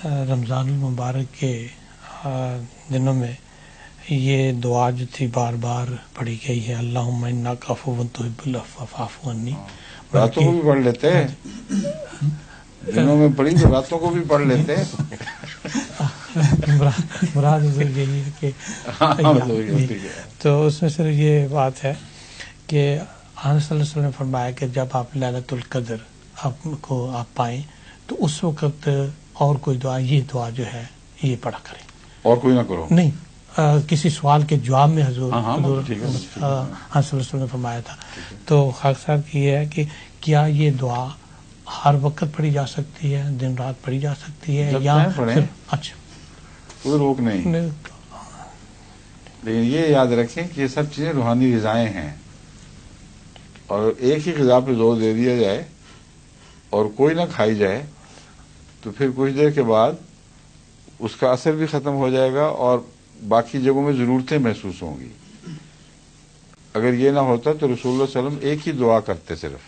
رمضان المبارک کے دنوں میں یہ دعا جو تھی بار بار پڑھی گئی ہے، اللہم انک عفو تحب العفو فاعف عنی. راتوں کو بھی پڑھ لیتے ہیں، دنوں میں پڑھی تو راتوں کو بھی پڑھ لیتے ہیں. مراد یہی ہے کہ تو اس میں صرف یہ بات ہے کہ آن صلی اللہ علیہ وسلم نے فرمایا کہ جب آپ لیلۃ القدر آپ پائیں تو اس وقت اور کوئی دعا، یہ دعا جو ہے یہ پڑھا کریں، اور کوئی نہ کرو. نہیں کسی سوال کے جواب میں حضور ٹھیک ہے صلی اللہ علیہ وسلم نے فرمایا تھا. تو خاک صاحب کی یہ ہے کہ کیا یہ دعا ہر وقت پڑھی جا سکتی ہے، دن رات پڑھی جا سکتی ہے یا اچھا کوئی روک نہیں. لیکن یہ یاد رکھیں کہ یہ سب چیزیں روحانی غذائیں ہیں، اور ایک ہی غذا پہ زور دے دیا جائے اور کوئی نہ کھائی جائے تو پھر کچھ دیر کے بعد اس کا اثر بھی ختم ہو جائے گا اور باقی جگہوں میں ضرورتیں محسوس ہوں گی. اگر یہ نہ ہوتا تو رسول اللہ صلی اللہ علیہ وسلم ایک ہی دعا کرتے صرف.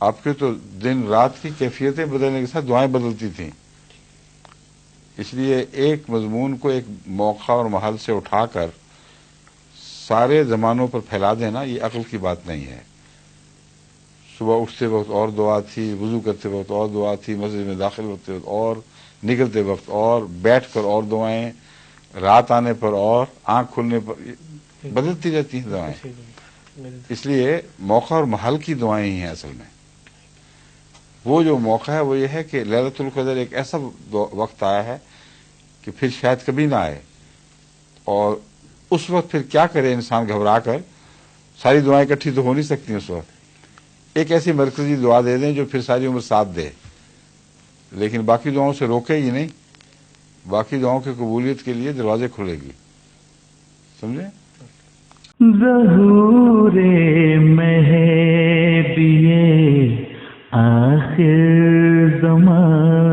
آپ کے تو دن رات کی کیفیتیں بدلنے کے ساتھ دعائیں بدلتی تھیں. اس لیے ایک مضمون کو ایک موقع اور محل سے اٹھا کر سارے زمانوں پر پھیلا دینا یہ عقل کی بات نہیں ہے. صبح اٹھتے وقت اور دعا تھی، وضو کرتے وقت اور دعا تھی، مسجد میں داخل ہوتے وقت اور، نکلتے وقت اور، بیٹھ کر اور دعائیں، رات آنے پر اور، آنکھ کھلنے پر، بدلتی رہتی ہیں دعائیں. اس لیے موقع اور محل کی دعائیں ہی ہیں اصل میں. وہ جو موقع ہے وہ یہ ہے کہ لیلۃ القدر ایک ایسا وقت آیا ہے کہ پھر شاید کبھی نہ آئے، اور اس وقت پھر کیا کرے انسان گھبرا کر. ساری دعائیں اکٹھی تو ہو نہیں سکتی اس وقت. ایک ایسی مرکزی دعا دے دیں جو پھر ساری عمر ساتھ دے، لیکن باقی دعاؤں سے روکے ہی نہیں. باقی دعاؤں کی قبولیت کے لیے دروازے کھلے گی. سمجھے؟ ظہور مہدی آخر زمان